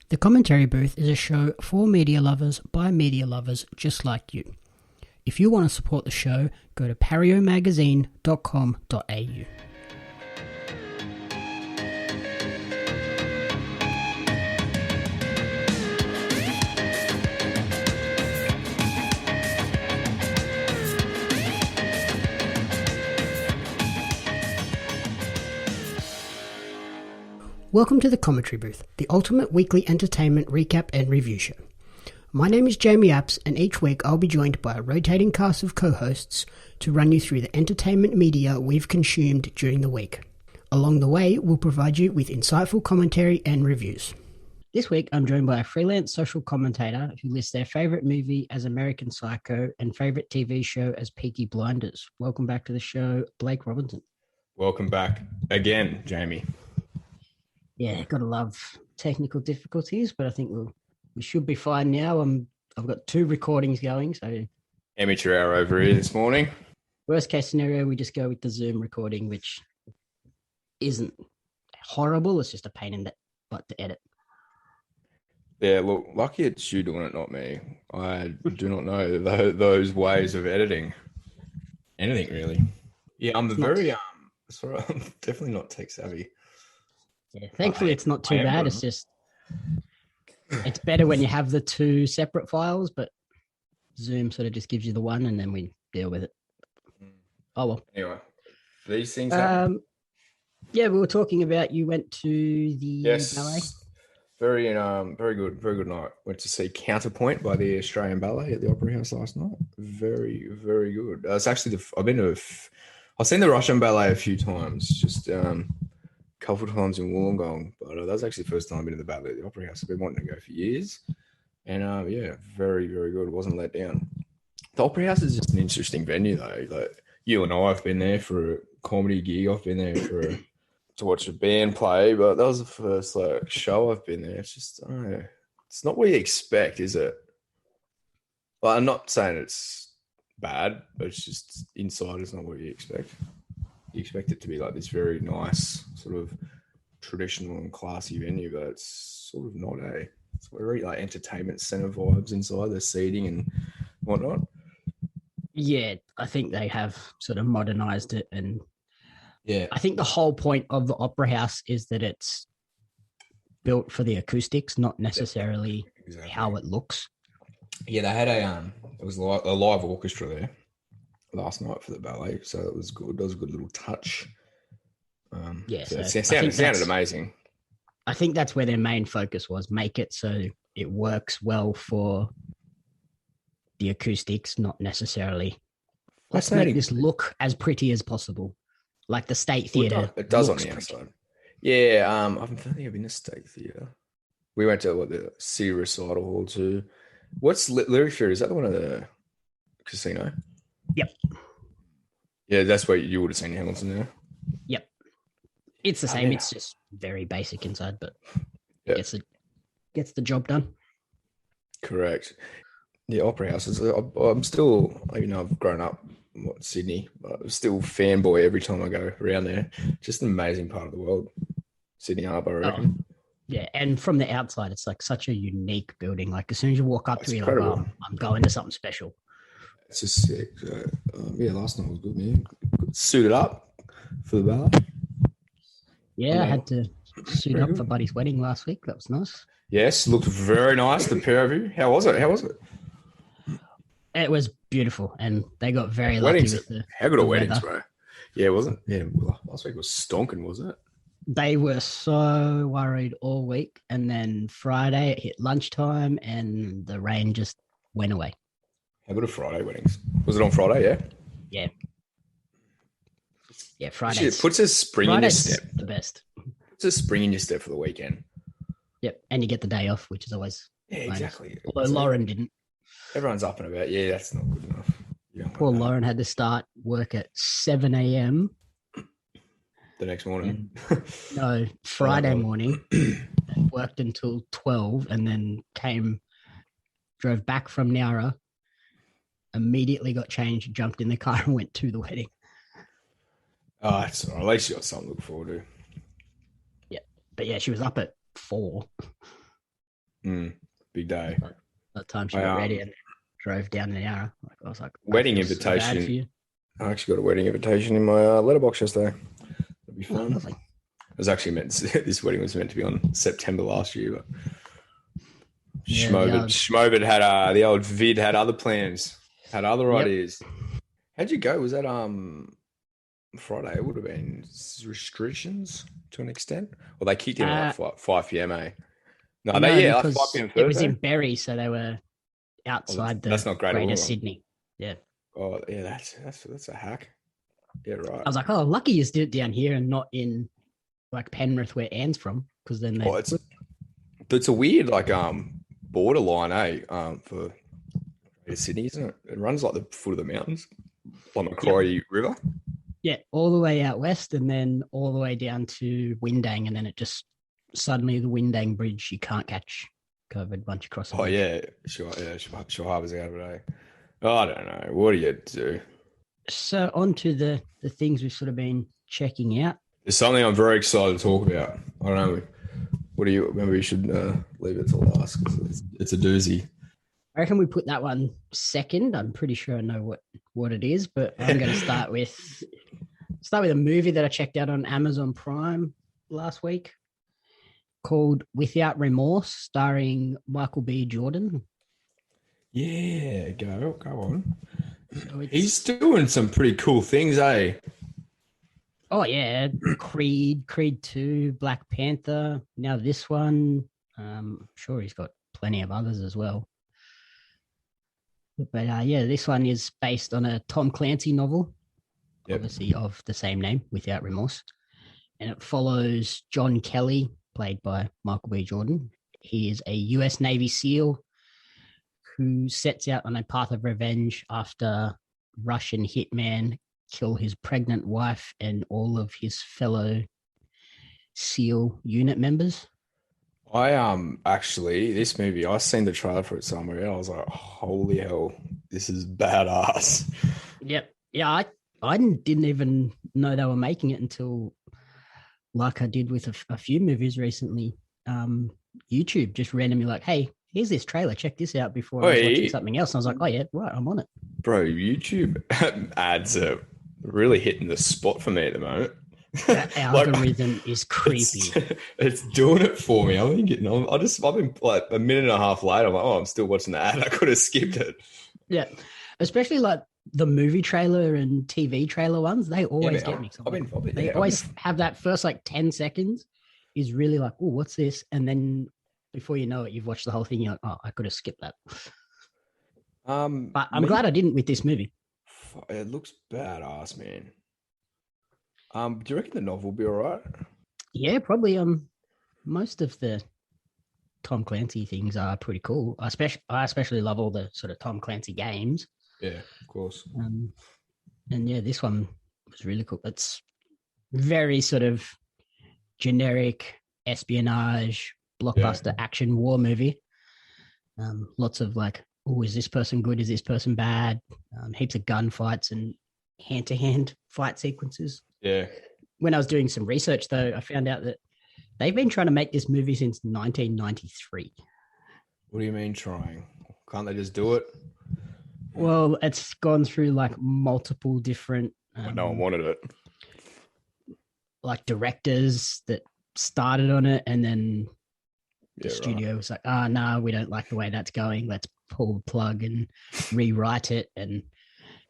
The Commentary Booth is a show for media lovers by media lovers just like you. If you want to support the show, go to pariomagazine.com.au. Welcome to the Commentary Booth, the ultimate weekly entertainment recap and review show. My name is Jamie Apps, and each week I'll be joined by a rotating cast of co-hosts to run you through the entertainment media we've consumed during the week. Along the way, we'll provide you with insightful commentary and reviews. This week, I'm joined by a freelance social commentator who lists their favourite movie as American Psycho and favourite TV show as Peaky Blinders. Welcome back to the show, Blake Robinson. Welcome back again, Jamie. Yeah, gotta love technical difficulties, but I think we should be fine now. I've got 2 recordings going, so Amateur hour over here this morning. Worst case scenario, we just go with the Zoom recording, which isn't horrible. It's just a pain in the butt to edit. Yeah, look, lucky it's you doing it, not me. I do not know those ways of editing anything really. Yeah, I'm sorry, I'm definitely not tech savvy. Yeah, thankfully it's not too bad. It's just it's better when you have the 2 separate files, but Zoom sort of just gives you the one, and then we deal with it. Oh well. Anyway, these things happen. Yeah, we were talking about you went to the ballet. Very good night. Went to see Counterpoint by the Australian Ballet at the Opera House last night. Very, very good. It's actually I've seen the Russian Ballet a few times, just couple of times in Wollongong, but that was actually the first time I've been to the ballet at the Opera House. I've been wanting to go for years, and yeah, very, very good. It wasn't let down. The Opera House is just an interesting venue, though. Like you and I have been there for a comedy gig. I've been there to watch a band play, but that was the first show I've been there. It's just I don't know. It's not what you expect, is it? Well, I'm not saying it's bad, but it's just inside is not what you expect. You expect it to be like this very nice, sort of traditional and classy venue, but it's sort of not It's very like entertainment center vibes inside, the seating and whatnot. Yeah, I think they have sort of modernized it, and yeah, I think the whole point of the Opera House is that it's built for the acoustics, not necessarily how it looks. Yeah, they had it was a live orchestra there last night for the ballet, so it was good. That was a good little touch. So it sounded amazing. I think that's where their main focus was: make it so it works well for the acoustics, not necessarily let's make this look as pretty as possible, like the State Theatre. It does on the outside. Yeah, I don't think I've been to State Theatre. We went to the City Recital Hall too. What's Lyric Theatre? Is that the one of the casino? Yep. Yeah, that's where you would have seen Hamilton there. Yep. It's the same. It's just very basic inside, but gets the job done. Correct. The Opera House is. I'm still, even though I've grown up in Sydney, but I'm still fanboy every time I go around there. Just an amazing part of the world, Sydney Harbour, I reckon. Yeah, and from the outside, it's like such a unique building. Like as soon as you walk up to it, like, I'm going to something special. It's just sick. Last night was good, man. Suited up for the ballet. Yeah, I had to suit up for Buddy's wedding last week. That was nice. Yes, looked very nice, the pair of you. How was it? It was beautiful, and they got very lucky with how good are weddings, bro? Yeah, wasn't it? Yeah, last week was stonking, wasn't it? They were so worried all week, and then Friday it hit lunchtime, and the rain just went away. How good are Friday weddings? Was it on Friday? Yeah. Yeah. Yeah, Friday. It puts a spring in your step. The best. Puts a spring in your step for the weekend. Yep, and you get the day off, which is always nice. Exactly. Although Lauren didn't. Everyone's up and about. Yeah, that's not good enough. Poor Lauren had to start work at 7 a.m. the next morning. No, Friday morning. And worked until 12, and then drove back from Nowra. Immediately got changed, jumped in the car, and went to the wedding. Oh, it's all right. At least you got something to look forward to. Yeah, but yeah, she was up at 4. Big day. By the time she I got ready and drove down an hour, like I was like, I wedding feel so bad for invitation. you. I actually got a wedding invitation in my letterbox yesterday. That'd be Oh, fun. lovely. It was actually this wedding was meant to be on September last year, but Yeah, Schmovid had the old Vid had other plans, had other yep. ideas. How'd you go? Was that Friday? It would have been restrictions to an extent. Well, they kicked in at like 5 p.m. No, No, like 5 because p.m. it was in Thursday. Bury, so they were Oh, outside that's the not Greater Greater Wollongong. Sydney. Yeah. Oh, yeah, that's a hack. Yeah, right. I was like, oh, lucky you did it down here and not in like Penrith where Anne's from, because then they. Oh, it's a weird like borderline, for Sydney, isn't it? It runs like the foot of the mountains, like Macquarie River. Yeah, all the way out west and then all the way down to Windang, and then it just suddenly the Windang Bridge you can't catch COVID once you cross the Oh bridge. yeah, sure Harbour's out of it. Oh, I don't know. What do you do? So on to the things we've sort of been checking out. There's something I'm very excited to talk about. I don't know. What do you? Maybe we should leave it to last because it's a doozy. I reckon we put that one second. I'm pretty sure I know what it is, but I'm going to start with a movie that I checked out on Amazon Prime last week called Without Remorse, starring Michael B. Jordan. Yeah, go on. So He's doing some pretty cool things, eh? Oh yeah, Creed 2, Black Panther. Now this one, I'm sure he's got plenty of others as well. But yeah, this one is based on a Tom Clancy novel, obviously of the same name, Without Remorse. And it follows John Kelly, played by Michael B. Jordan. He is a US Navy SEAL who sets out on a path of revenge after Russian hitman kill his pregnant wife and all of his fellow SEAL unit members. I actually this movie I seen the trailer for it somewhere and I was like, holy hell, this is badass. Yep. Yeah, I didn't even know they were making it until, like I did with a few movies recently, YouTube just randomly like, hey, here's this trailer, check this out, before I was watching something else. And I was like, oh yeah, right, I'm on it. Bro, YouTube ads are really hitting the spot for me at the moment. That algorithm is creepy. It's doing it for me. I've been like a minute and a half later. I'm like, oh, I'm still watching the ad. I could have skipped it. Yeah. Especially like the movie trailer and TV trailer ones, they always get me. They always have that first like 10 seconds is really like, oh, what's this? And then before you know it, you've watched the whole thing. You're like, oh, I could have skipped that. But I'm glad I didn't with this movie. It looks badass, man. Do you reckon the novel will be all right? Yeah, probably. Most of the Tom Clancy things are pretty cool. I especially love all the sort of Tom Clancy games. Yeah, of course. And yeah, this one was really cool. It's very sort of generic espionage, blockbuster action war movie. Lots of like, oh, is this person good? Is this person bad? Heaps of gunfights and hand-to-hand fight sequences. Yeah. When I was doing some research, though, I found out that they've been trying to make this movie since 1993. What do you mean trying? Can't they just do it? Well, it's gone through like multiple different... no one wanted it. Like directors that started on it, and then the studio was like, no, we don't like the way that's going. Let's pull the plug and rewrite it. And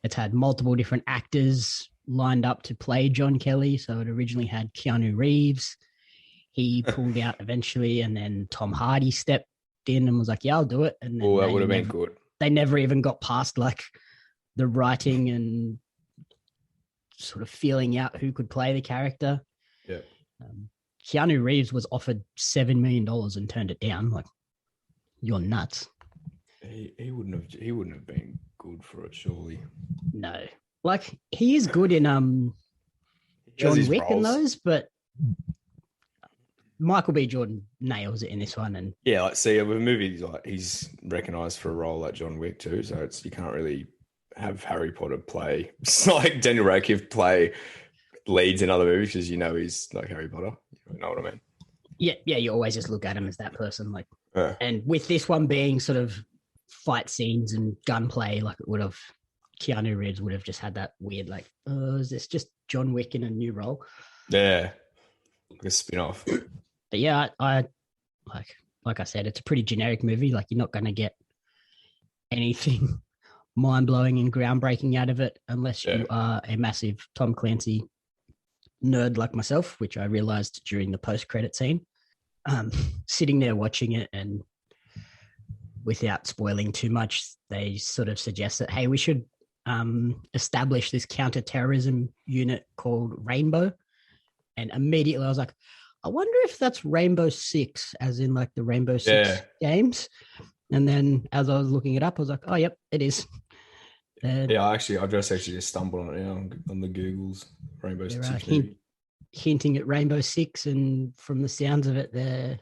it's had multiple different actors lined up to play John Kelly. So it originally had Keanu Reeves. He pulled out eventually, and then Tom Hardy stepped in and was like, yeah, I'll do it. And then that would have been good. They never even got past like the writing and sort of feeling out who could play the character. Yeah. Keanu Reeves was offered $7 million and turned it down. Like, you're nuts. He wouldn't have been good for it, surely. No. Like, he is good in John Wick and those, but Michael B. Jordan nails it in this one. And yeah, like, see, with movies, like, he's recognised for a role like John Wick too, so you can't really have Harry Potter play. It's not like Daniel Radcliffe play leads in other movies because he's like Harry Potter. You know what I mean? Yeah, yeah, you always just look at him as that person. Like, Yeah, and with this one being sort of fight scenes and gunplay, like it would have, Keanu Reeves would have just had that weird, like, is this just John Wick in a new role? yeah, like a spin off. But yeah, I like, like I said, it's a pretty generic movie. Like, you're not going to get anything mind blowing and groundbreaking out of it unless Yeah, you are a massive Tom Clancy nerd like myself, which I realized during the post credit scene. Um, Sitting there watching it, and without spoiling too much, they sort of suggest that, hey, we should establish this counterterrorism unit called Rainbow. And immediately I was like, I wonder if that's Rainbow Six, as in like the Rainbow Six yeah, games. And then as I was looking it up, I was like, oh, yep, it is. yeah. I've just stumbled on it now on the Google's Rainbow They're Six movie. hinting at Rainbow Six, and from the sounds of it, they're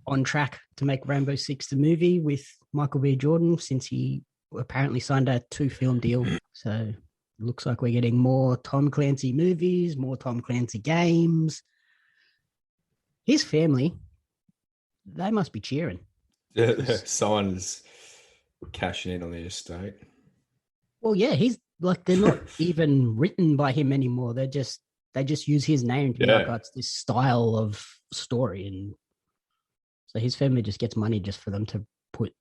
on track to make Rainbow Six the movie with Michael B. Jordan, since he apparently signed a 2-film deal. So looks like we're getting more Tom Clancy movies, more Tom Clancy games. His family, they must be cheering. Yeah, someone's cashing in on the estate. Well, yeah, he's like, they're not even written by him anymore. They just use his name to be like, oh, it's this style of story. And so his family just gets money just for them to put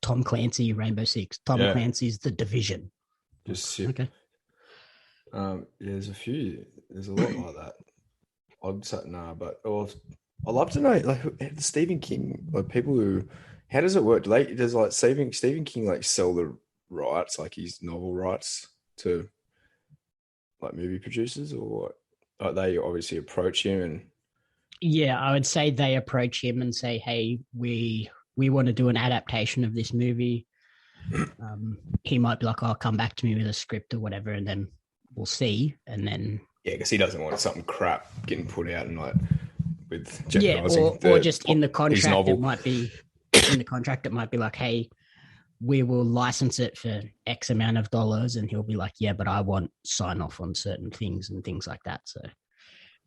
Tom Clancy, Rainbow Six, Tom Clancy's The Division. Just okay. Yeah, there's a lot like that. I'd say nah, but I'd love to know, like, Stephen King, like, people who, how does it work? Does like Stephen King like sell the rights, like his novel rights, to like movie producers, or what? Like, they obviously approach him and Yeah, I would say they approach him and say, hey, we want to do an adaptation of this movie. He might be like, I'll come back to me with a script or whatever, and then we'll see. And then yeah, because he doesn't want something crap getting put out and like with or just in the his contract, novel. it might be like, hey, we will license it for X amount of dollars, and he'll be like, yeah, but I want sign off on certain things and things like that. So,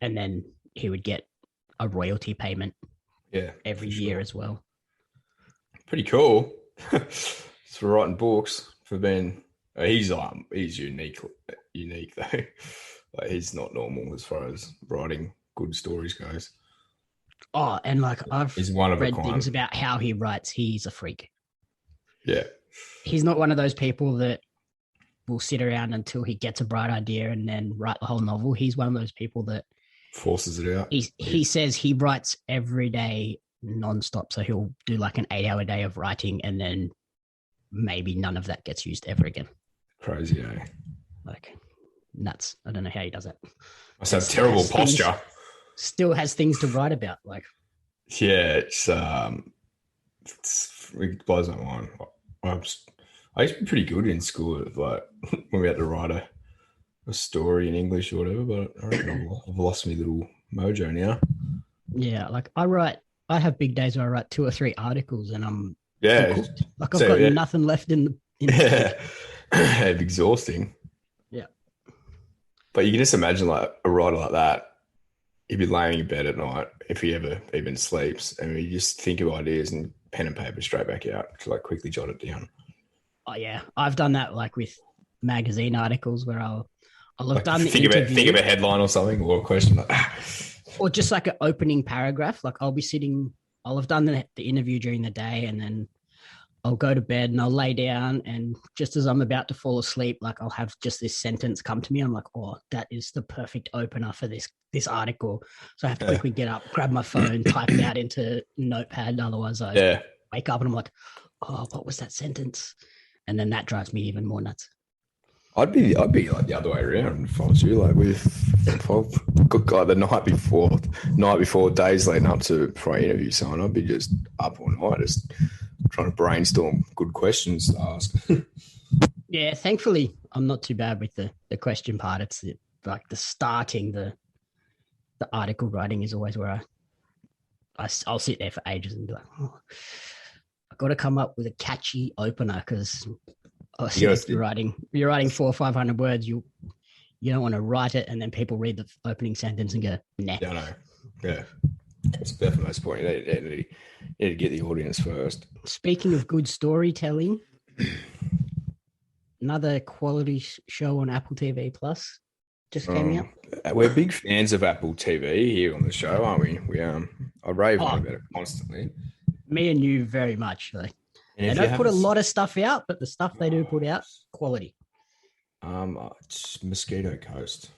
and then he would get a royalty payment every year as well. Pretty cool. It's for writing books, for being he's unique though. Like, he's not normal as far as writing good stories goes. Oh, and like, I've He's one of a read kind. things about how he writes. He's a freak. Yeah. He's not one of those people that will sit around until he gets a bright idea and then write the whole novel. He's one of those people that forces it out. He says he writes every day nonstop. So he'll do like an 8-hour day of writing, and then maybe none of that gets used ever again. Crazy, eh? Like, nuts. I don't know how he does it. Must have terrible posture. Still has things to write about. Like, yeah, it blows my mind. I used to be pretty good in school, like when we had to write a story in English or whatever, but I reckon I've lost my little mojo now. Yeah, like I have big days where I write 2 or 3 articles, and I'm hooked. Like, I've got nothing left in the It's exhausting. Yeah. But you can just imagine, like, a writer like that, he'd be laying in bed at night, if he ever even sleeps, and you just think of ideas and pen and paper straight back out to like quickly jot it down. Oh yeah, I've done that, like with magazine articles where I'll have like, done the think of a headline or something, or a question like or just like an opening paragraph. Like, I'll have done the interview during the day, and then I'll go to bed and I'll lay down, and just as I'm about to fall asleep, like, I'll have just this sentence come to me. I'm like, oh, that is the perfect opener for this article. So I have to quickly get up, grab my phone, type it out into Notepad. Otherwise I wake up and I'm like, oh, what was that sentence? And then that drives me even more nuts. I'd be like the other way around if I was you. Like, if I've got the night before, days leading up to before I interview someone, I'd be just up all night, just trying to brainstorm good questions to ask. Yeah, thankfully I'm not too bad with the question part. It's like the starting, the article writing is always where I'll sit there for ages and be like, oh, I've got to come up with a catchy opener, because you're writing 400 or 500 words. You don't want to write it and then people read the opening sentence and go, nah. Yeah, I know. Yeah. That's the most point. You need to get the audience first. Speaking of good storytelling, another quality show on Apple TV Plus just came out. We're big fans of Apple TV here on the show, aren't we? I rave on Oh, about it constantly. me and you very much. Like, And they if you don't put a haven't, lot of stuff out, but the stuff they do put out, quality. it's Mosquito Coast.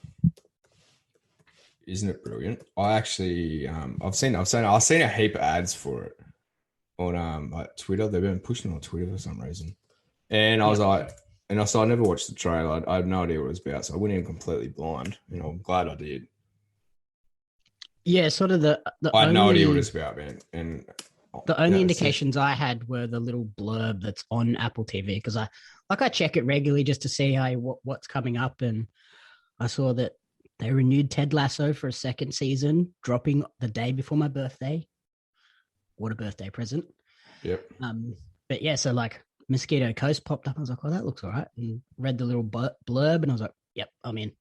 Isn't it brilliant? I actually, I've seen a heap of ads for it on like Twitter. They've been pushing it on Twitter for some reason, and I was like, I never watched the trailer. I had no idea what it was about, so I went in completely blind. You know, I'm glad I did. Yeah, sort of the I had no idea what only it's about, man. And the only indications I had were the little blurb that's on Apple TV because I check it regularly just to see what's coming up, and I saw that they renewed Ted Lasso for a second season, dropping the day before my birthday. What a birthday present! Yep. But yeah, so like Mosquito Coast popped up. I was like, oh, that looks all right, and read the little blurb, and I was like, yep, I'm in.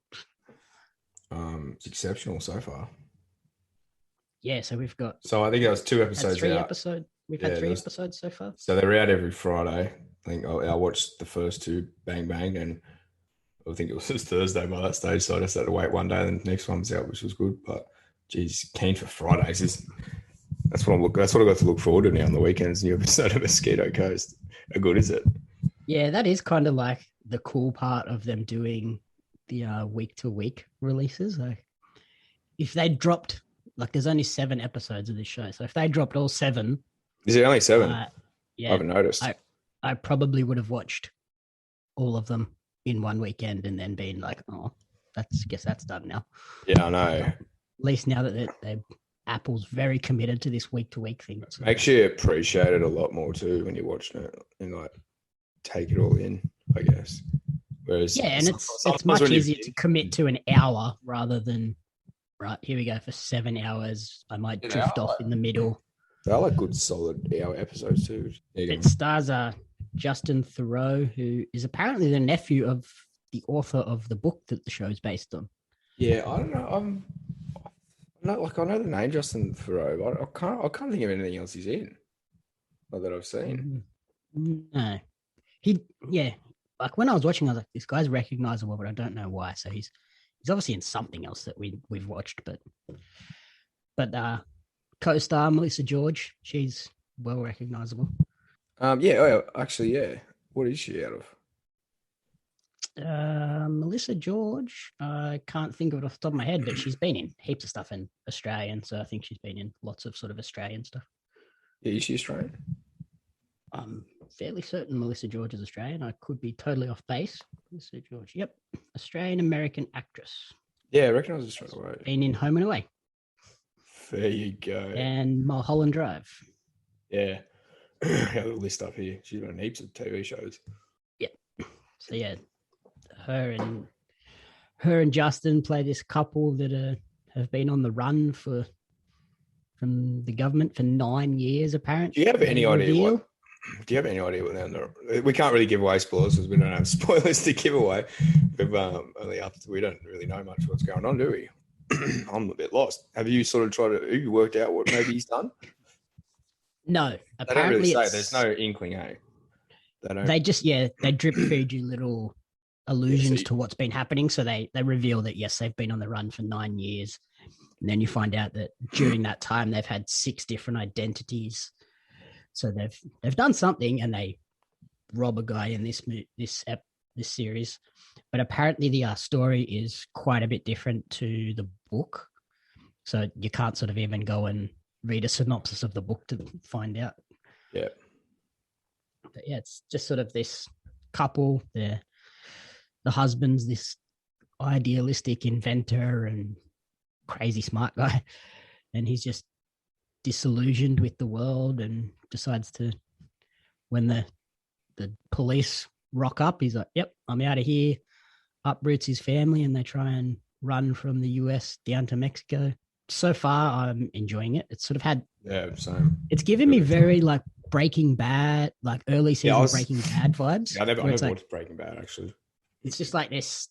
It's exceptional so far. Yeah, so we've got. So I think there was 2 episodes. We've had 3 episodes so far. So they're out every Friday. I think I watched the first 2, bang bang, and I think it was Thursday by that stage. So I just had to wait one day, and the next one was out, which was good. But geez, keen for Fridays. That's what I got to look forward to now on the weekends. New episode of Mosquito Coast. How good is it? Yeah, that is kind of like the cool part of them doing the week to week releases. Like, if they dropped, like, there's only 7 episodes of this show, so if they dropped all 7, is it only 7? Yeah, I haven't noticed. I probably would have watched all of them in one weekend and then been like, oh, guess that's done now. Yeah, I know. At least now that Apple's very committed to this week to week thing. So. Makes you appreciate it a lot more too when you're watching it and like take it all in, I guess. Whereas and it's much easier to commit to an hour rather than right, here we go for 7 hours. I might drift off in the middle. I like good solid hour episodes too. It stars Justin Theroux, who is apparently the nephew of the author of the book that the show is based on. Yeah, I don't know. I know the name Justin Theroux, but I can't think of anything else he's in. Not that I've seen. No. Like when I was watching, I was like, this guy's recognizable, but I don't know why. So he's obviously in something else that we've watched, but co-star Melissa George, she's well recognizable. Actually, yeah. What is she out of? Melissa George, I can't think of it off the top of my head, but she's been in heaps of stuff in Australian, so I think she's been in lots of sort of Australian stuff. Yeah, is she Australian? I'm fairly certain Melissa George is Australian. I could be totally off base. Melissa George, yep, Australian-American actress. Yeah, I recognise her straight away. Been in Home and Away. There you go. And Mulholland Drive. Yeah. I have a list up here. She's been in heaps of TV shows. Yeah. So yeah, her and Justin play this couple that have been on the run from the government for 9 years, apparently. Do you have any idea what they're on? We can't really give away spoilers because we don't have spoilers to give away. We don't really know much what's going on, do we? I'm a bit lost. Have you sort of you worked out what maybe he's done? No, they don't really say. There's no inkling, eh? They drip feed you little allusions to what's been happening. So they reveal that, yes, they've been on the run for 9 years. And then you find out that during that time, they've had 6 different identities. So they've done something, and they rob a guy in this series. But apparently the story is quite a bit different to the book. So you can't sort of even go and read a synopsis of the book to find out. Yeah. But yeah, it's just sort of this couple. The husband's this idealistic inventor and crazy smart guy, and he's just disillusioned with the world and decides to, when the police rock up, he's like, yep, I'm out of here. Uproots his family, and they try and run from the US down to Mexico. So far, I'm enjoying it. It's sort of had... Yeah, same. It's given me very, like, Breaking Bad, like early season Breaking Bad vibes. Yeah, I never watched Breaking Bad, actually. It's just like this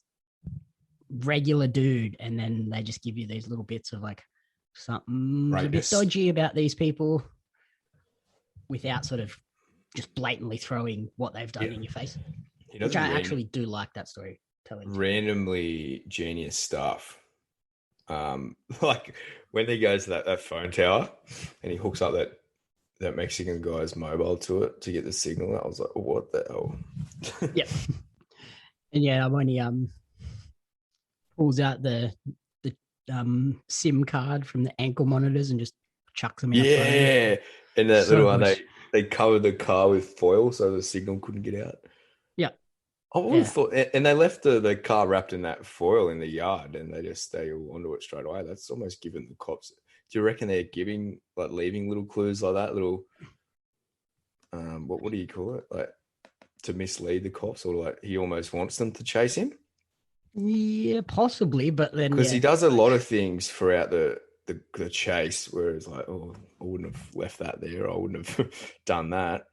regular dude, and then they just give you these little bits of, like, something's a bit Rapists. dodgy about these people without sort of just blatantly throwing what they've done Yeah. in your face. He Which does I actually do like that storytelling. randomly genius stuff. Like when he goes to that phone tower and he hooks up that Mexican guy's mobile to it to get the signal. I was like, what the hell? Yep. And yeah, when he pulls out the SIM card from the ankle monitors and just chucks them in a phone. Yeah. And that So little one, good. they covered the car with foil so the signal couldn't get out. Yeah. I would have Yeah. thought, and they left the car wrapped in that foil in the yard, and they just stay all onto it straight away. That's almost giving the cops. Do you reckon they're giving like leaving little clues like that, little what do you call it, like to mislead the cops, or like he almost wants them to chase him? Yeah, possibly, but then Because yeah, he does a lot of things throughout the chase, where it's like, oh, I wouldn't have left that there. I wouldn't have done that.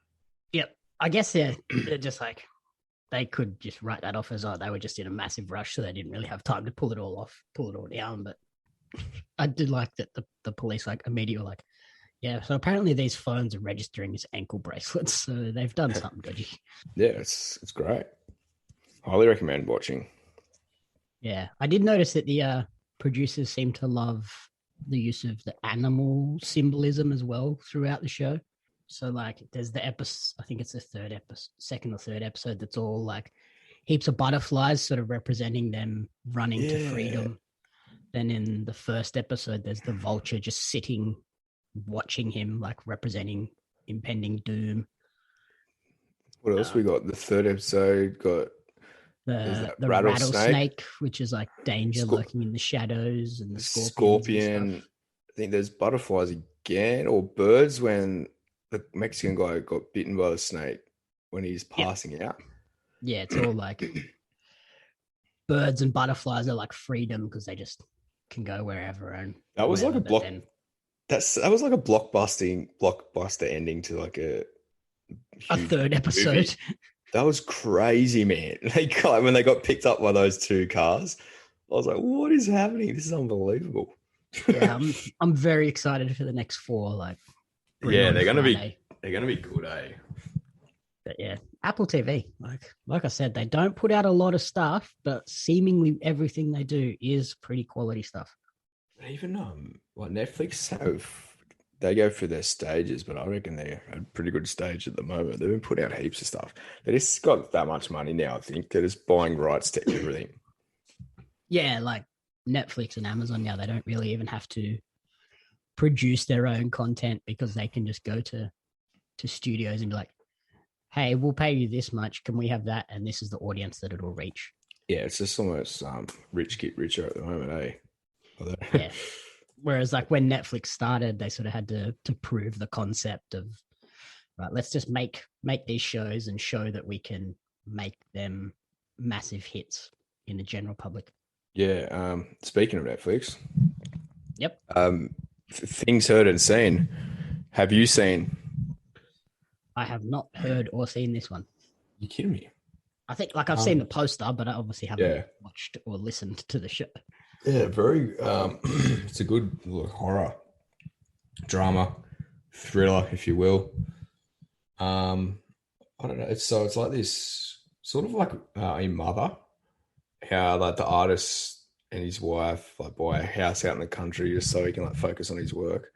yep. I guess they're just like they could just write that off as they were just in a massive rush, so they didn't really have time to pull it all down. But I did like that the police like immediately were like, yeah, so apparently these phones are registering as ankle bracelets, so they've done something dodgy. Yeah, it's great. Highly recommend watching. Yeah, I did notice that the producers seem to love the use of the animal symbolism as well throughout the show. So like, there's the episode, I think it's the second or third episode, that's all like heaps of butterflies, sort of representing them running to freedom. Then in the first episode, there's the vulture just sitting, watching him, like representing impending doom. What else we got? The third episode got there's that The rattlesnake, which is like danger lurking in the shadows, and the scorpion. I think there's butterflies again, or birds when the Mexican guy got bitten by the snake when he's passing out. Yeah, it's all like birds and butterflies are like freedom because they just can go wherever. And that was like a block. That was like a blockbuster ending to like a third episode. Movie. That was crazy, man. When they got picked up by those two cars, I was like, "What is happening? This is unbelievable." Yeah, I'm very excited for the next 4. Like, yeah, they're gonna be good, eh? But yeah, Apple TV. Like I said, they don't put out a lot of stuff, but seemingly everything they do is pretty quality stuff. Even like Netflix they go through their stages, but I reckon they're a pretty good stage at the moment. They've been putting out heaps of stuff. They just got that much money now, I think. They're just buying rights to everything. Yeah, like Netflix and Amazon now, they don't really even have to produce their own content because they can just go to studios and be like, hey, we'll pay you this much. Can we have that? And this is the audience that it'll reach. Yeah, it's just almost rich get richer at the moment, eh? Yeah. Whereas like when Netflix started, they sort of had to prove the concept of, right, let's just make these shows and show that we can make them massive hits in the general public. Yeah. Speaking of Netflix. Yep. Things heard and seen. Have you seen? I have not heard or seen this one. You kidding me? I think like I've seen the poster, but I obviously haven't watched or listened to the show. Yeah, very. It's a good horror, drama, thriller, if you will. I don't know. It's like this sort of like a mother, how like the artist and his wife like buy a house out in the country just so he can like focus on his work,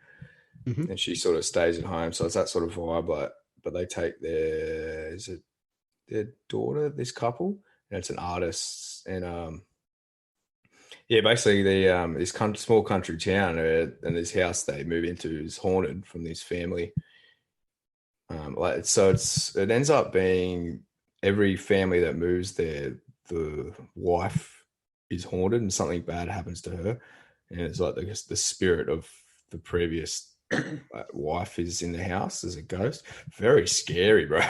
and she sort of stays at home. So it's that sort of vibe. Like, but they take their daughter, this couple, and it's an artist, and yeah, basically this small country town and this house they move into is haunted from this family. It ends up being every family that moves there, the wife is haunted and something bad happens to her, and it's like the spirit of the previous wife is in the house as a ghost. Very scary, bro.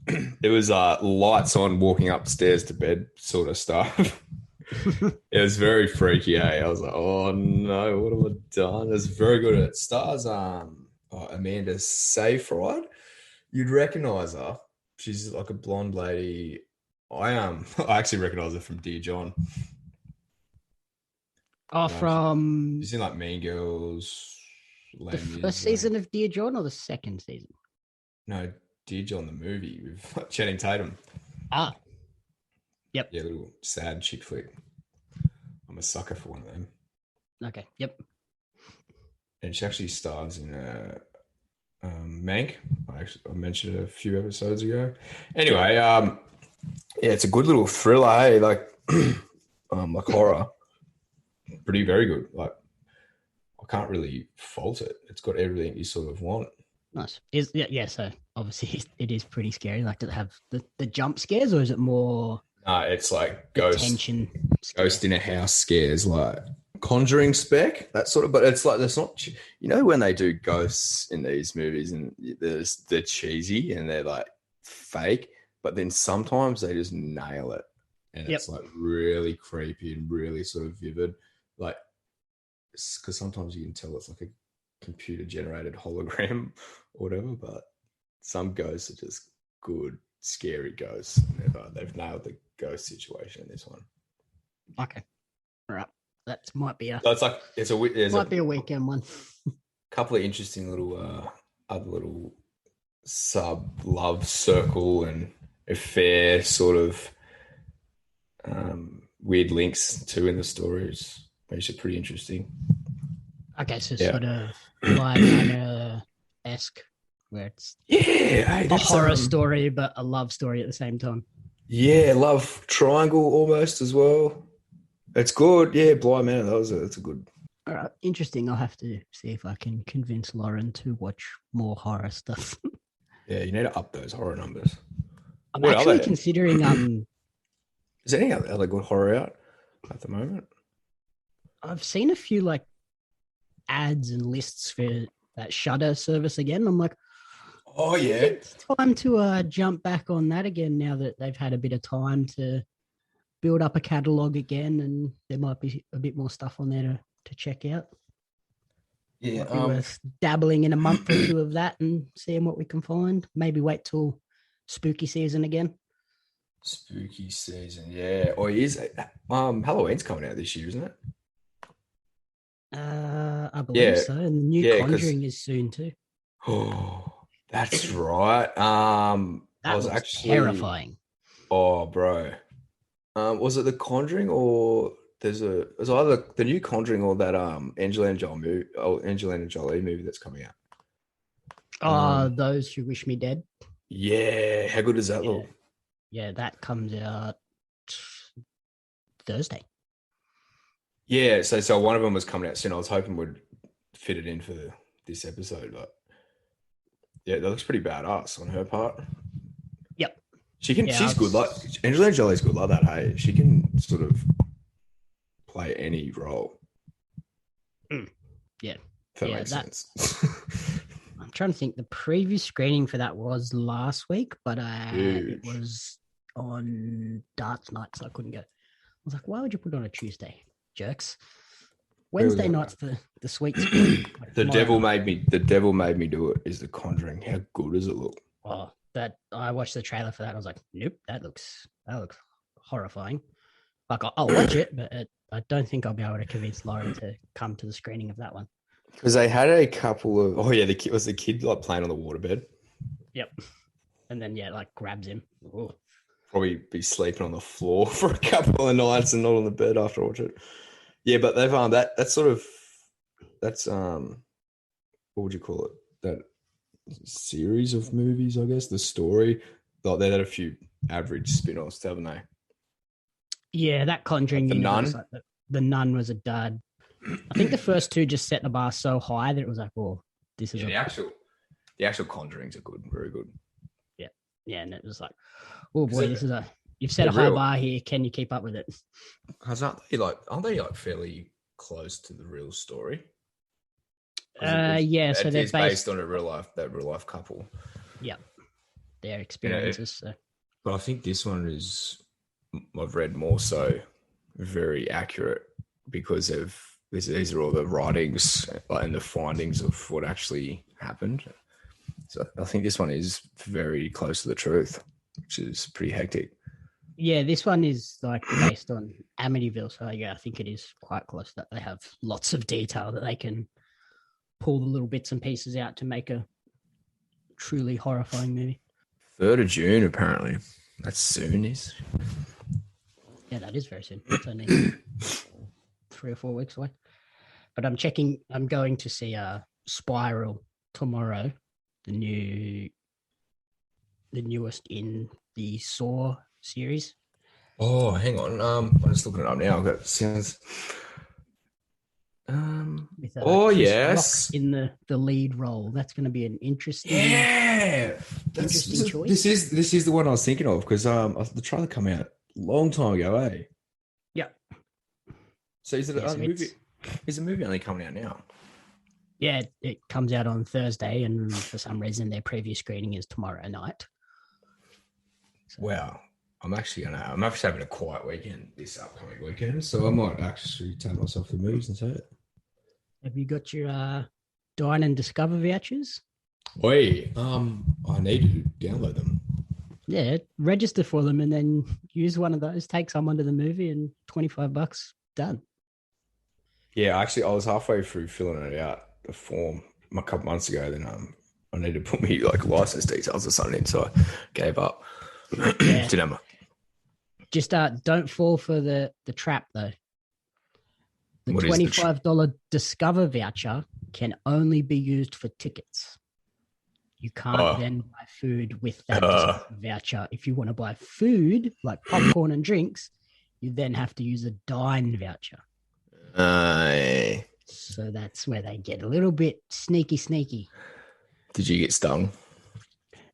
It was lights on walking upstairs to bed sort of stuff. It was very freaky, eh? I was like, oh no, what have I done? It's very good. It stars Amanda Seyfried. You'd recognize her. She's like a blonde lady. I actually recognize her from Dear John. Oh, from You seen like Mean Girls, the Les first Mis, season of Dear John or the second season? no, Dear John the movie with Channing Tatum. Ah, yep. Yeah, little sad chick flick. I'm a sucker for one of them. Okay, yep. And she actually stars in Mank. I mentioned it a few episodes ago. Anyway, yeah, it's a good little thriller. Hey, like horror, very good. Like I can't really fault it. It's got everything you sort of want. Nice. Yeah. So obviously it is pretty scary. Like, does it have the jump scares, or is it more It's like the tension scare? ghost in a house scares, like Conjuring spec, that sort of. But it's like there's not, when they do ghosts in these movies and they're cheesy and they're like fake, but then sometimes they just nail it, and Yep. it's like really creepy and really sort of vivid, like because sometimes you can tell it's like a computer generated hologram or whatever, but some ghosts are just good, scary ghosts. They've nailed the ghost situation in this one. Okay. All right. That might be a So it's like might be a weekend one. Couple of interesting little other little sub love circle and affair sort of weird links too in the stories. Makes it pretty interesting. Okay, so sort of like esque, where it's a horror story but a love story at the same time. Yeah, love triangle almost as well. It's good. Yeah, Blind Manor. That's a good. All right, interesting. I'll have to see if I can convince Lauren to watch more horror stuff. Yeah, you need to up those horror numbers. I'm actually considering. Is there any other good horror out at the moment? I've seen a few like ads and lists for that Shudder service again. I'm like, oh yeah, it's time to jump back on that again now that they've had a bit of time to build up a catalog again, and there might be a bit more stuff on there to check out. Yeah, might be worth dabbling in a month or two of that and seeing what we can find. Maybe wait till spooky season again. Spooky season, yeah. Or is Halloween's coming out this year, isn't it? I believe so. And the new Conjuring is soon too. Oh, that's right. That I was actually terrifying. Oh, bro. Was it the Conjuring or there's either the new Conjuring or that Angelina Jolie movie that's coming out? Those Who Wish Me Dead. Yeah, how good does that look? Yeah, that comes out Thursday. Yeah, so one of them was coming out soon. I was hoping we'd fit it in for this episode, but yeah, that looks pretty badass on her part. Yep. She's good. Like Angelina Jolie's good like that. Hey, she can sort of play any role. Yeah. If that makes sense. I'm trying to think. The preview screening for that was last week, but it was on darts night, so I couldn't go. I was like, why would you put it on a Tuesday, jerks? Wednesday night's the sweet spot. Like the devil made me do it. Is The Conjuring? How good does it look? Oh, that I watched the trailer for that. And I was like, nope, that looks horrifying. Like I'll watch it, but I don't think I'll be able to convince Lauren to come to the screening of that one. Because they had a couple of the kid like playing on the waterbed. Yep. And then like grabs him. Ooh. Probably be sleeping on the floor for a couple of nights and not on the bed after I watch it. Yeah, but they've that's what would you call it? That series of movies, I guess. The story. Like they had a few average spin-offs, haven't they? Yeah, that Conjuring like universe. The Nun was a dud. I think the first two just set the bar so high that it was like, oh, this is the actual Conjurings are good, very good. Yeah, and it was like, oh boy, you've set a high bar here. Can you keep up with it? Aren't they fairly close to the real story? Yeah, so they're based on that real life couple. Yeah, their experiences. But I think this one I've read more so very accurate because these are all the writings and the findings of what actually happened. So I think this one is very close to the truth, which is pretty hectic. Yeah, this one is like based on Amityville, so yeah, I think it is quite close. That they have lots of detail that they can pull the little bits and pieces out to make a truly horrifying movie. 3rd of June, apparently. That's soon, is. Yeah, that is very soon. It's only 3 or 4 weeks away. But I'm going to see Spiral tomorrow, the newest in the Saw series. Oh, hang on. I'm just looking it up now. I've got sounds. With Oh Chris yes, Rock in the lead role. That's going to be an interesting interesting choice. This is the one I was thinking of because the trailer come out a long time ago, eh? Yeah. So is it Yeah, a movie? Is the movie only coming out now? Yeah, it comes out on Thursday, and for some reason their preview screening is tomorrow night. So, wow. I'm actually having a quiet weekend this upcoming weekend, so I might actually take myself to the movies and see it. Have you got your Dine and Discover vouchers? Wait, I need to download them. Yeah, register for them and then use one of those. Take someone to the movie and $25 done. Yeah, actually, I was halfway through filling it out the form a couple months ago. Then I need to put me like license details or something in, so I gave up. Yeah. Didn't Just don't fall for the trap though. The $25 Discover voucher can only be used for tickets. You can't then buy food with that voucher. If you want to buy food like popcorn and drinks, you then have to use a Dine voucher. So that's where they get a little bit sneaky. Did you get stung?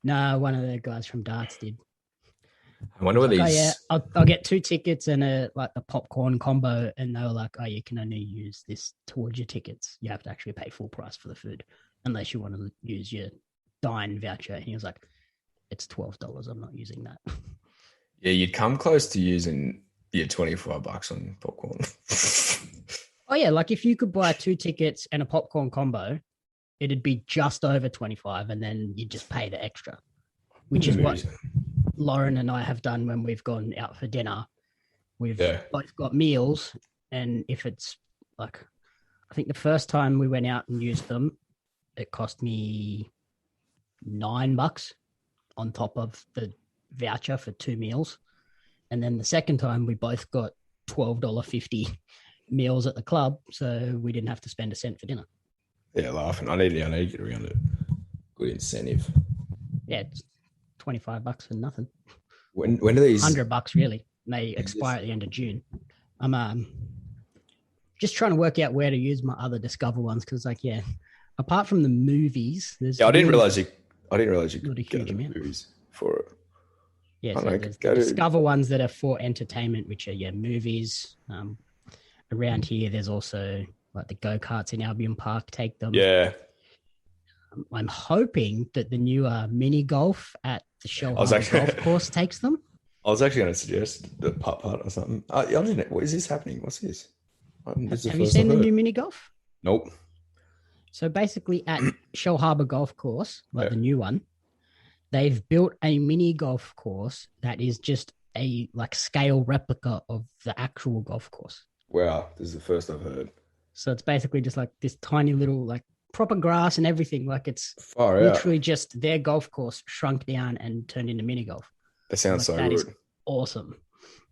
No, one of the guys from Darts did. I wonder what these. Oh yeah, I'll get 2 tickets and a popcorn combo, and they were like, "Oh, you can only use this towards your tickets. You have to actually pay full price for the food, unless you want to use your Dine voucher." And he was like, "It's $12. I'm not using that." Yeah, you'd come close to using your $25 on popcorn. Oh yeah, like if you could buy 2 tickets and a popcorn combo, it'd be just over 25, and then you just pay the extra, which is what Lauren and I have done when we've gone out for dinner. We've both got meals, and if it's like, I think the first time we went out and used them, it cost me $9 on top of the voucher for 2 meals. And then the second time we both got $12.50 meals at the club, so we didn't have to spend a cent for dinner. Yeah, laughing. I need to get around it. Good incentive. Yeah, it's $25 for nothing. When are these? $100 really. They expire at the end of June. I'm just trying to work out where to use my other Discover ones because, apart from the movies, there's I didn't realize you got a huge amount movies for it. Yeah, so there's the Discover ones that are for entertainment, which are movies. Around here, there's also like the go-karts in Albion Park take them. Yeah. I'm hoping that the new mini golf at the Shell Harbour Golf Course takes them. I was actually going to suggest the putt or something. I don't know. What is this happening? What's this? Have you seen the new mini golf? Nope. So basically at Shell Harbour Golf Course, the new one, they've built a mini golf course that is just a scale replica of the actual golf course. Wow, this is the first I've heard. So it's basically just like this tiny little proper grass and everything. It's far literally out. Just their golf course shrunk down and turned into mini golf. That sounds so that good. Is awesome.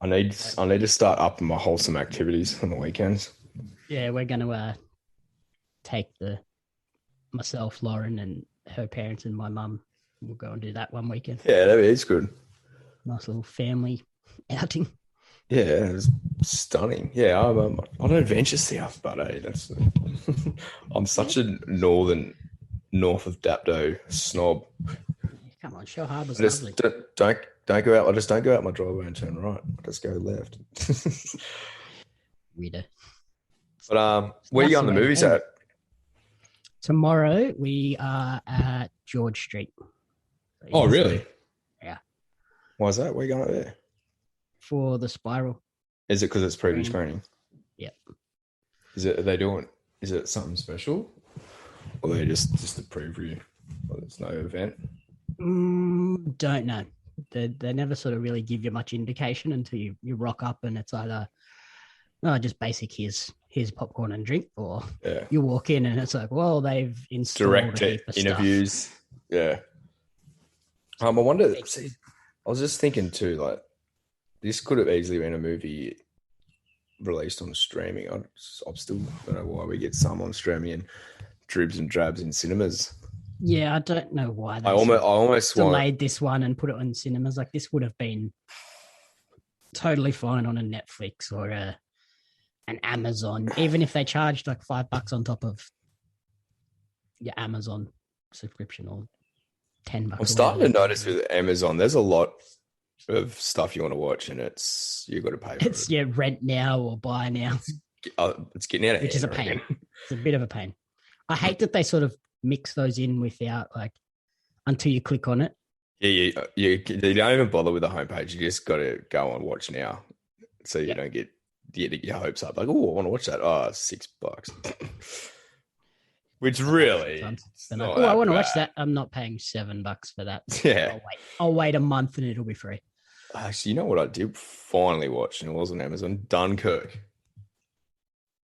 I need to start upping my wholesome activities on the weekends. Yeah, we're going to take myself, Lauren, and her parents and my mum. We'll go and do that one weekend. Yeah, that is good. Nice little family outing. Yeah, it's stunning. Yeah, I'm on an adventure south, but that's I'm such a north of Dapto snob. Come on, Shell Harbour's lovely. Don't go out. I just don't go out my driveway and turn right. I just go left. Reader. But where are you going the movies at? Tomorrow we are at George Street. Oh, really? Yeah. Why is that? Where are you going up there? For the Spiral. Is it because it's preview screening? Yeah. Is it something special? Or are they just a preview? Well, there's no event? Don't know. they never sort of really give you much indication until you rock up and it's either just basic here's popcorn and drink, or you walk in and it's like, well, they've installed direct a heap of interviews. stuff. Yeah. I wonder. See, I was just thinking too, like this could have easily been a movie released on streaming. I'm still don't know why we get some on streaming and dribs and drabs in cinemas. Yeah, I don't know why they I almost delayed this one and put it on cinemas. Like this would have been totally fine on a Netflix or an Amazon, even if they charged like $5 on top of your Amazon subscription, or $10. I'm starting to notice with Amazon, there's a lot of stuff you want to watch, and you got to pay for it. Yeah, rent now or buy now. It's getting out of hand, which is a pain. It's a bit of a pain. I hate that they sort of mix those in without until you click on it. Yeah, you don't even bother with the homepage. You just got to go on watch now, so you don't get your hopes up. Like, oh, I want to watch that. Oh, $6, which really. I want to watch that. I'm not paying $7 for that. Yeah, I'll wait a month and it'll be free. Actually, you know what I did finally watch, and it was on Amazon? Dunkirk.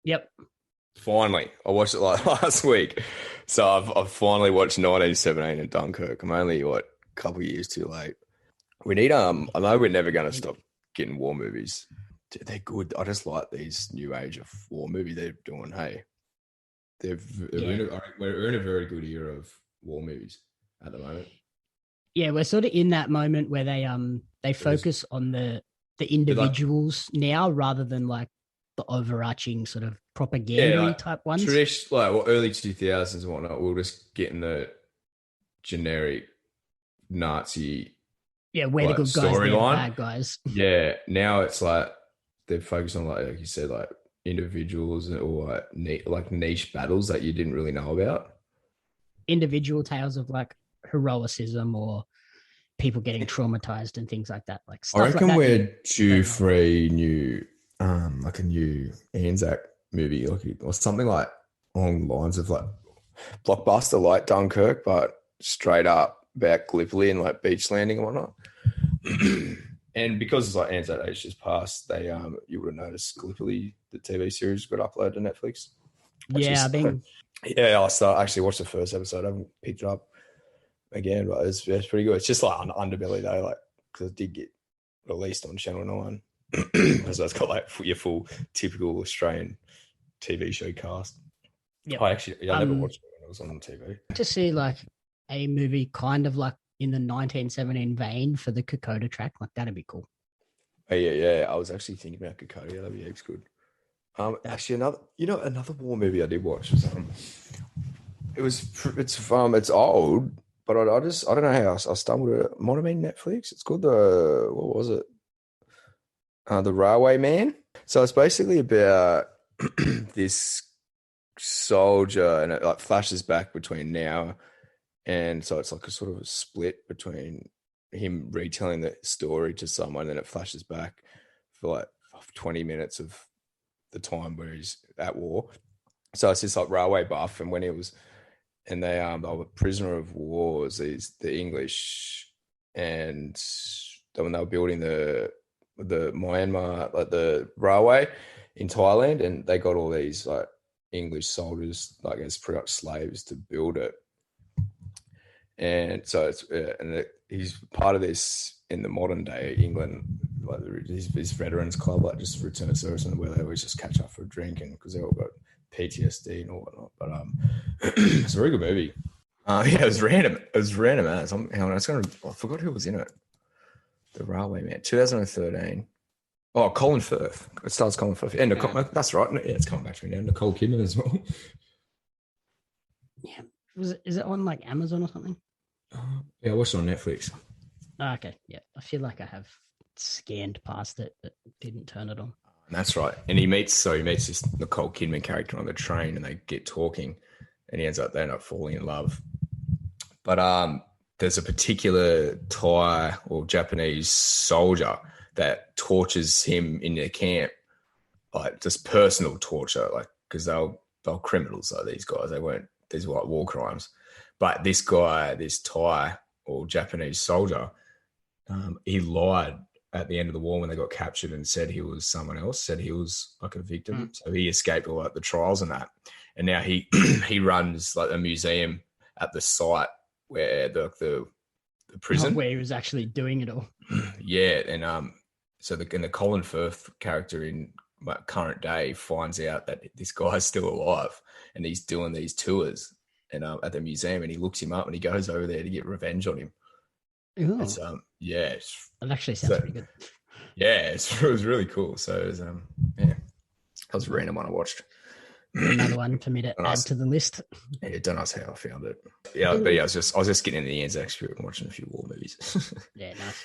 Yep. Finally, I watched it like last week, so I've finally watched 1917 and Dunkirk. I'm only a couple years too late. We need I know we're never going to stop getting war movies. They're good. I just like these new age of war movie they're doing. Hey, we're in a very good era of war movies at the moment. Yeah, we're sort of in that moment where they focus on the individuals now rather than like the overarching sort of propaganda type ones. Early 2000s and whatnot, we're just getting the generic Nazi. Yeah, we're the good guys, they're the bad guys. Yeah, now it's like they're focused on like you said, like individuals or like niche battles that you didn't really know about. Individual tales of like heroicism or people getting traumatized and things like that. Like stuff I reckon like that we're due for a new Anzac movie, or something like along the lines of like blockbuster like Dunkirk, but straight up about Gallipoli and like beach landing and whatnot. And because it's like Anzac Age just passed, they you would have noticed Gallipoli, the TV series, got uploaded to Netflix. I actually watched the first episode. I haven't picked it up again, but it's pretty good. It's just like an underbelly though, like because it did get released on Channel 9. So it's got like your full typical Australian TV show cast. Yep. I never watched it when it was on TV. To see like a movie kind of like in the 1917 vein for the Kokoda track, like that'd be cool. Oh, yeah. I was actually thinking about Kokoda. That'd be heaps good. Actually, another war movie I did watch was it's old, but I don't know how I stumbled it. It might have been Netflix. It's called what was it? The Railway Man. So it's basically about this soldier, and it like flashes back between now, and so it's like a sort of a split between him retelling the story to someone, and then it flashes back for like 20 minutes of the time where he's at war. So it's this like railway buff, and when he was, and they were prisoner of war, the English, and when they were building the Myanmar, like the railway in Thailand, and they got all these like English soldiers, like as pretty much slaves, to build it. And so he's part of this in the modern day England, like his veterans club, like just return service, and where they always just catch up for a drink, and because they all got PTSD and all whatnot. But it's a very good movie. It was random. It was random as I forgot who was in it. The Railway Man, 2013. Oh, Colin Firth. It stars Colin Firth. And Nicole, that's right. Yeah, it's coming back to me now. Nicole Kidman as well. Yeah. Is it on like Amazon or something? Yeah, I watched it on Netflix. Oh, okay. Yeah. I feel like I have scanned past it, but didn't turn it on. That's right. And he meets this Nicole Kidman character on the train, and they get talking, and they end up falling in love. But there's a particular Thai or Japanese soldier that tortures him in their camp, like just personal torture, like because they're criminals, though, these guys. These were like war crimes. But this guy, this Thai or Japanese soldier, he lied at the end of the war when they got captured and said he was someone else, said he was like a victim. So he escaped all like the trials and that. And now he he runs like a museum at the site where the prison. Where he was actually doing it all. Yeah. And so the Colin Firth character in current day finds out that this guy's still alive and he's doing these tours and at the museum, and he looks him up and he goes over there to get revenge on him. Ooh. It's That actually sounds pretty good. Yeah, it was really cool. So it was, that was a random one I watched. Another one for me to add to the list. Yeah, don't ask how I found it. Yeah, but yeah, I was just getting in the Anzac spirit and watching a few war movies. Yeah, nice.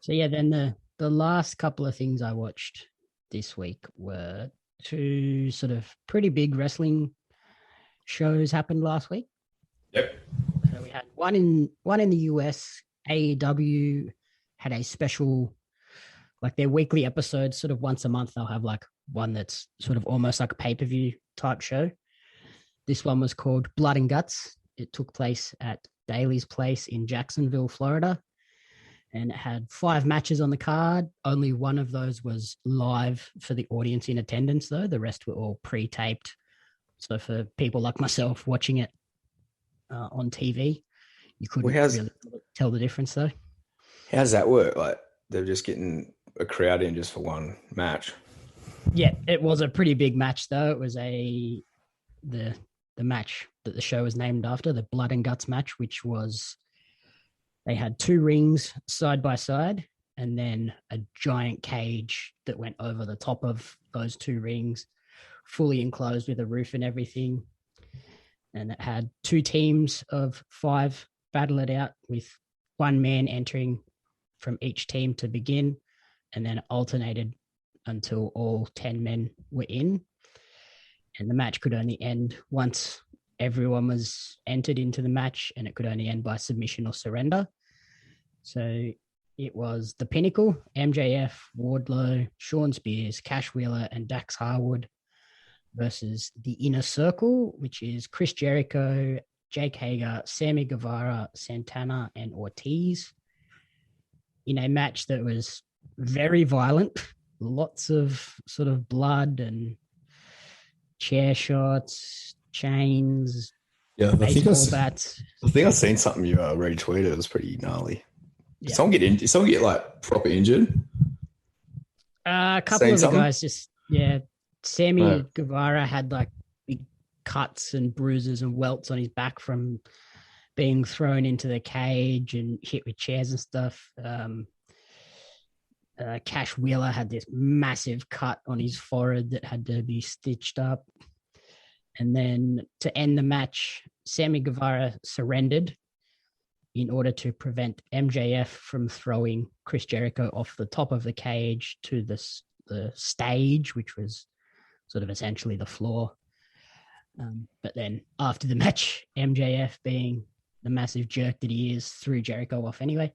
So yeah, then the last couple of things I watched this week were two sort of pretty big wrestling shows happened last week. Yep. So we had one in the US. AEW had a special, like their weekly episodes, sort of once a month. They'll have like one that's sort of almost like a pay-per-view type show. This one was called Blood and Guts. It took place at Daly's Place in Jacksonville, Florida. And it had 5 matches on the card. Only one of those was live for the audience in attendance, though. The rest were all pre-taped. So for people like myself watching it on TV, you couldn't really tell the difference, though. How does that work? Like they're just getting a crowd in just for one match? Yeah, it was a pretty big match, though. It was the match that the show was named after, the Blood and Guts match, which was they had 2 rings side by side and then a giant cage that went over the top of those 2 rings, fully enclosed with a roof and everything. And it had 2 teams of 5 battle it out with 1 man entering from each team to begin, and then alternated until all 10 men were in. And the match could only end once everyone was entered into the match, and it could only end by submission or surrender. So it was The Pinnacle, MJF, Wardlow, Sean Spears, Cash Wheeler, and Dax Harwood versus The Inner Circle, which is Chris Jericho, Jake Hager, Sammy Guevara, Santana, and Ortiz, in a match that was very violent, lots of sort of blood and chair shots, chains, baseball bats. I think I've seen something you retweeted. It was pretty gnarly. Yeah. Did someone get like proper injured? A couple of the guys just, Sammy Guevara had like big cuts and bruises and welts on his back from being thrown into the cage and hit with chairs and stuff. Cash Wheeler had this massive cut on his forehead that had to be stitched up. And then to end the match, Sammy Guevara surrendered in order to prevent MJF from throwing Chris Jericho off the top of the cage to the stage, which was sort of essentially the floor. But then after the match, MJF, being the massive jerk that he is, threw Jericho off anyway.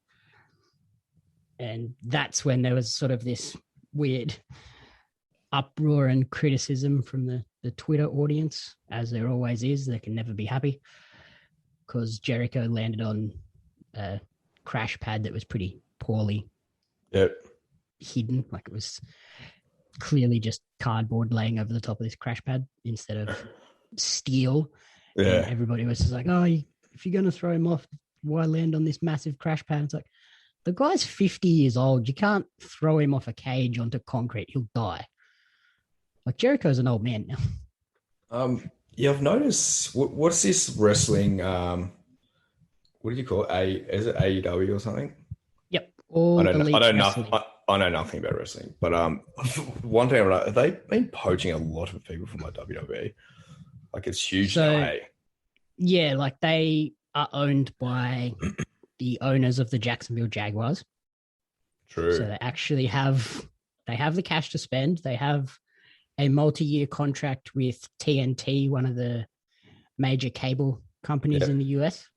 And that's when there was sort of this weird uproar and criticism from the Twitter audience, as there always is. They can never be happy, because Jericho landed on a crash pad that was pretty poorly hidden. Like it was clearly just cardboard laying over the top of this crash pad instead of steel. Yeah. And everybody was just like, oh, if you're going to throw him off, why land on this massive crash pad? It's like, the guy's 50 years old. You can't throw him off a cage onto concrete. He'll die. Like Jericho's an old man now. Yeah, I've noticed. What's this wrestling? What do you call it? Is it AEW or something? Yep. I know nothing about wrestling, but one thing I know, have they been poaching a lot of people from like WWE? Like it's huge now. Hey? Yeah, like they are owned by the owners of the Jacksonville Jaguars. True. So they actually have the cash to spend. They have a multi-year contract with TNT, one of the major cable companies in the US.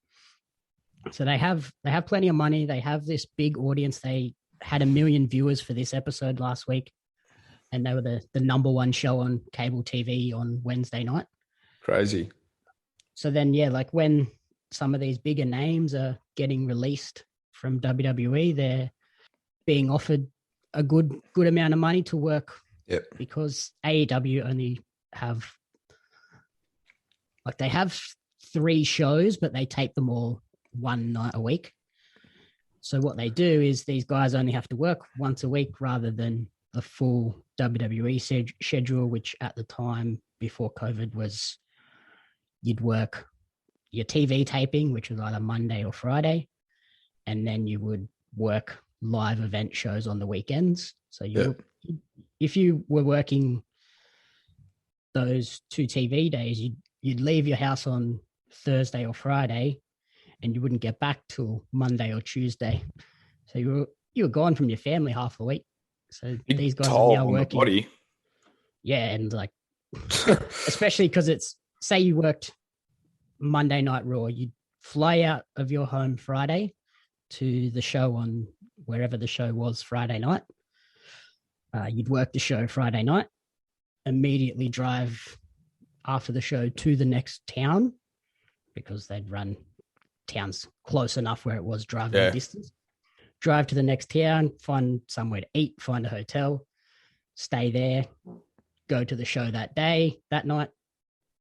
So they have plenty of money. They have this big audience. They had 1 million viewers for this episode last week, and they were the number 1 show on cable TV on Wednesday night. Crazy. So then, like when some of these bigger names are getting released from WWE. They're being offered a good amount of money to work. Yep. Because AEW only have, they have 3 shows, but they tape them all one night a week. So what they do is these guys only have to work once a week rather than the full WWE schedule, which at the time before COVID was you'd work your TV taping, which was either Monday or Friday, and then you would work live event shows on the weekends. So if you were working those 2 TV days, you'd leave your house on Thursday or Friday, and you wouldn't get back till Monday or Tuesday. So you were gone from your family half the week. So these guys are now working. Body. Yeah, and especially because it's, say you worked Monday Night Raw, you'd fly out of your home Friday to the show on wherever the show was Friday night. You'd work the show Friday night, immediately drive after the show to the next town because they'd run towns close enough where it was driving distance. Drive to the next town, find somewhere to eat, find a hotel, stay there, go to the show that night,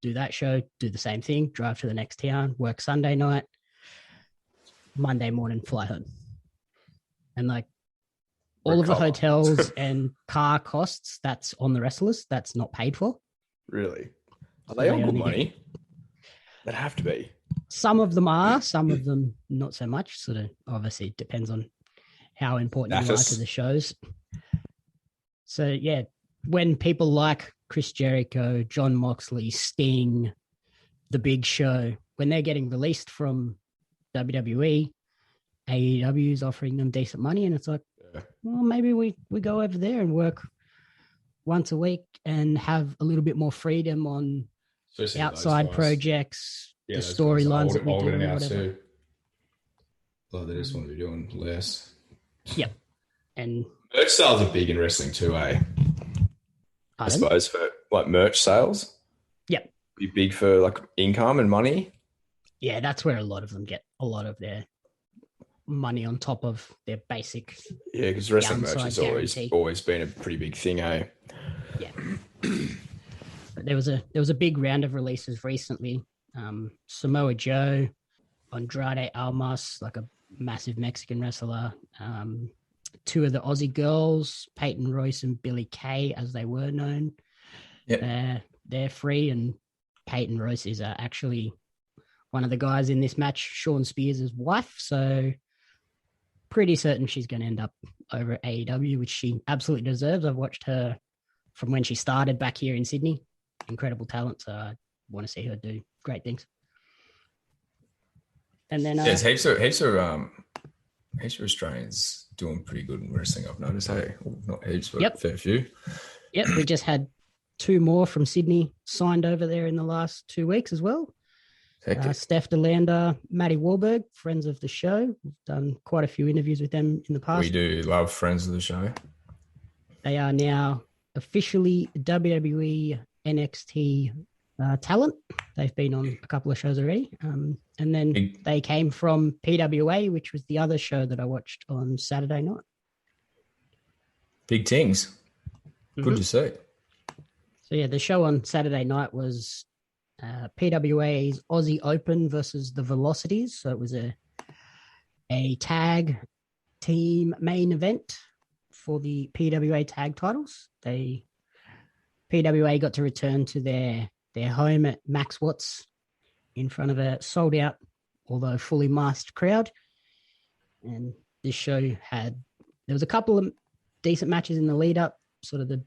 do that show, do the same thing, drive to the next town, work Sunday night, Monday morning, fly home. And all of the hotels and car costs, that's on the wrestlers, that's not paid for. Really? Are they all good money? They'd have to be. Some of them are, some of them not so much. Sort of obviously it depends on how important you are to the shows. So yeah, when people like Chris Jericho, John Moxley, Sting, The Big Show, when they're getting released from WWE, AEW is offering them decent money, and it's well, maybe we go over there and work once a week and have a little bit more freedom on outside projects, the storylines that we do, and whatever. They just want to be doing less. Yep. And merch sales are big in wrestling too, eh? I suppose for merch sales. Yep. Be big for income and money. Yeah, that's where a lot of them get a lot of their money on top of their basic. Yeah, because wrestling merch has always been a pretty big thing, eh? Yeah. There was a big round of releases recently. Samoa Joe, Andrade Almas, a massive Mexican wrestler. 2 of the Aussie girls, Peyton Royce and Billie Kay, as they were known. Yep. They're free, and Peyton Royce is actually one of the guys in this match, Sean Spears' wife. So pretty certain she's going to end up over at AEW, which she absolutely deserves. I've watched her from when she started back here in Sydney. Incredible talent. So I want to see her do great things. And then there's heaps of Australians doing pretty good in wrestling, I've noticed. Hey, well, not heaps, but a fair few. Yep, we just had 2 more from Sydney signed over there in the last 2 weeks as well. Steph DeLander, Matty Wahlberg, friends of the show. We've done quite a few interviews with them in the past. We do love friends of the show. They are now officially WWE NXT talent. They've been on a couple of shows already. And then they came from PWA, which was the other show that I watched on Saturday night. Big things. Good to see. So yeah, the show on Saturday night was PWA's Aussie Open versus the Velocities. So it was a tag team main event for the PWA tag titles. PWA got to return to their home at Max Watts in front of a sold out, although fully masked crowd. And this show there was a couple of decent matches in the lead up. Sort of the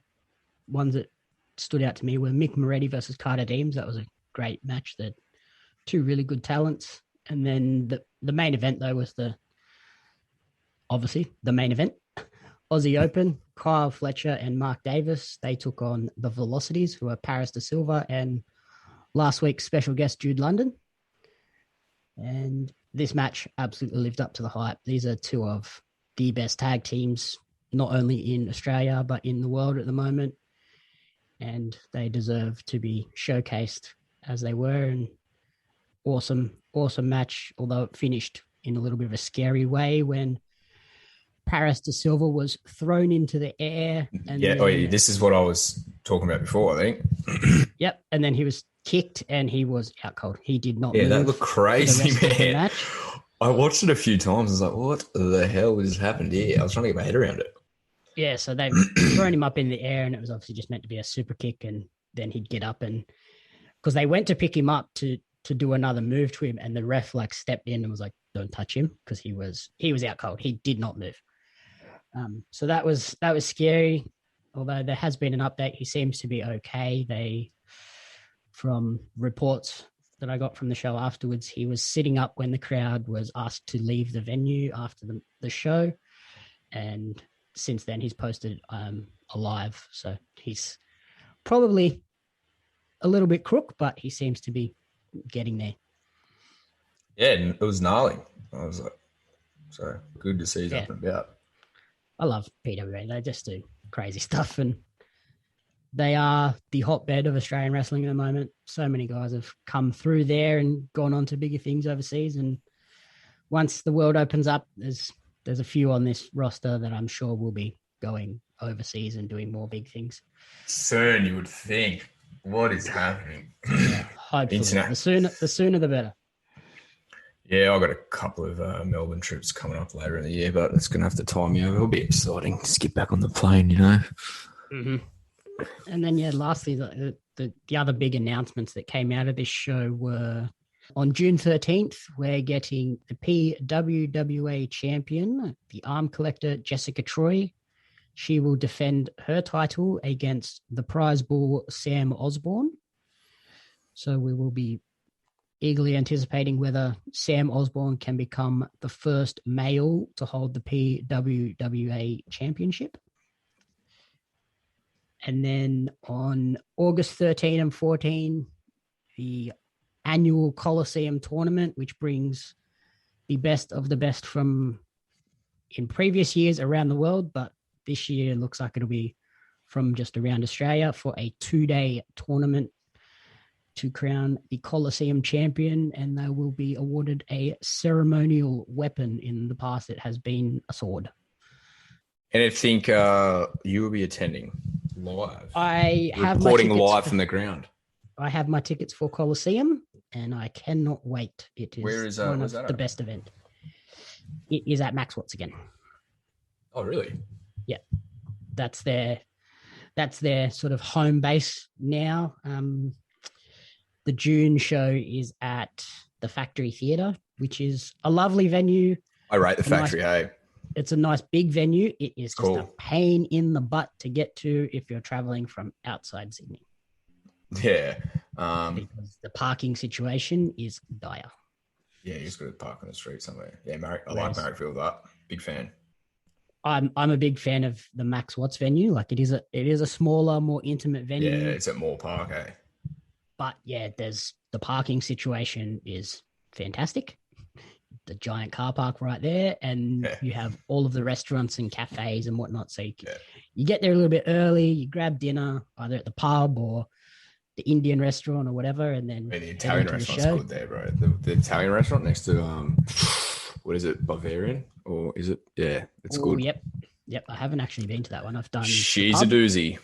ones that stood out to me were Mick Moretti versus Carter Deems. That was a great match. That 2 really good talents. And then the main event though was obviously the main event. Aussie Open, Kyle Fletcher and Mark Davis, they took on the Velocities, who are Paris De Silva and last week's special guest Jude London. And this match absolutely lived up to the hype. These are 2 of the best tag teams, not only in Australia, but in the world at the moment. And they deserve to be showcased as they were. And awesome match, although it finished in a little bit of a scary way when Paris de Silva was thrown into the air. And this is what I was talking about before, I think. Yep. And then he was kicked and he was out cold. He did not move. Yeah, that looked crazy, man. Match. I watched it a few times. I was like, what the hell has happened here? I was trying to get my head around it. Yeah, so they've thrown him up in the air and it was obviously just meant to be a super kick, and then he'd get up, and because they went to pick him up to do another move to him, and the ref like stepped in and was like, don't touch him, because he was out cold. He did not move. So that was scary. Although there has been an update, he seems to be okay. From reports that I got from the show afterwards, he was sitting up when the crowd was asked to leave the venue after the show, and since then he's posted alive. So he's probably a little bit crook, but he seems to be getting there. Yeah, it was gnarly. I was like, so good to see he's up and about. I love PWA. They just do crazy stuff, and they are the hotbed of Australian wrestling at the moment. So many guys have come through there and gone on to bigger things overseas. And once the world opens up, there's a few on this roster that I'm sure will be going overseas and doing more big things. Soon, you would think. What is happening? Hopefully, the sooner the better. Yeah, I've got a couple of Melbourne trips coming up later in the year, but it's going to have to time me over. It'll be exciting. Just get back on the plane, you know. Mm-hmm. And then, lastly, the other big announcements that came out of this show were on June 13th, we're getting the PWWA champion, the arm collector, Jessica Troy. She will defend her title against the prize bull, Sam Osborne. So we will be eagerly anticipating whether Sam Osborne can become the first male to hold the PWWA championship. And then on August 13 and 14, the annual Coliseum tournament, which brings the best of the best from in previous years around the world, but this year looks like it'll be from just around Australia for a 2-day tournament to crown the Coliseum champion, and they will be awarded a ceremonial weapon. In the past, it has been a sword. And I think you will be attending live. I have reporting live from the ground. I have my tickets for Coliseum, and I cannot wait. It is Where is one of the best event. It is at Max Watts again. Oh, really? Yeah, that's their sort of home base now. The June show is at the Factory Theatre, which is a lovely venue. I rate the Factory, hey. It's a nice big venue. It is just a pain in the butt to get to if you're traveling from outside Sydney. Yeah. Because the parking situation is dire. Yeah, you just got to park on the street somewhere. Yeah, I like Marrickville, that. Big fan. I'm a big fan of the Max Watts venue. Like it is a smaller, more intimate venue. Yeah, it's at Moore Park, eh? But yeah, the parking situation is fantastic. The giant car park right there, and you have all of the restaurants and cafes and whatnot. So you get there a little bit early, you grab dinner either at the pub or the Indian restaurant or whatever, and then the Italian restaurant's good there, bro. The Italian restaurant next to what is it, Bavarian, or is it? Yeah, it's good. Yep. I haven't actually been to that one. I've done. She's a doozy.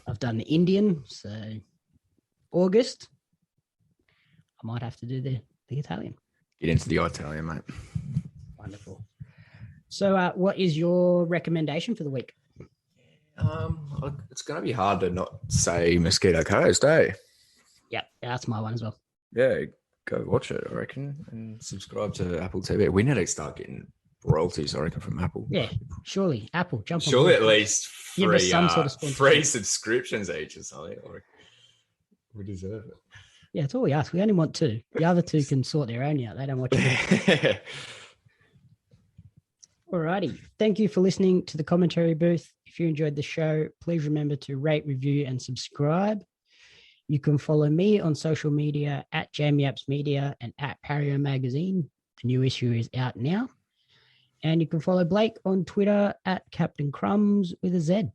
I've done the Indian, so August, I might have to do the Italian. Get into the Italian, mate. Wonderful. So what is your recommendation for the week? It's going to be hard to not say Mosquito Coast, eh? Yeah, that's my one as well. Yeah, go watch it, I reckon, and subscribe to Apple TV. We need to start getting royalties, I reckon, from Apple. Yeah, surely. Apple, jump on. Surely at least give us some sort of free subscriptions each or something. We deserve it. Yeah, it's all we ask. We only want 2. The other 2 can sort their own out. They don't watch it. Alrighty. Thank you for listening to the commentary booth. If you enjoyed the show, please remember to rate, review, and subscribe. You can follow me on social media at Jamie Apps Media and at Pario Magazine. The new issue is out now. And you can follow Blake on Twitter at Captain Crumbs with a Z.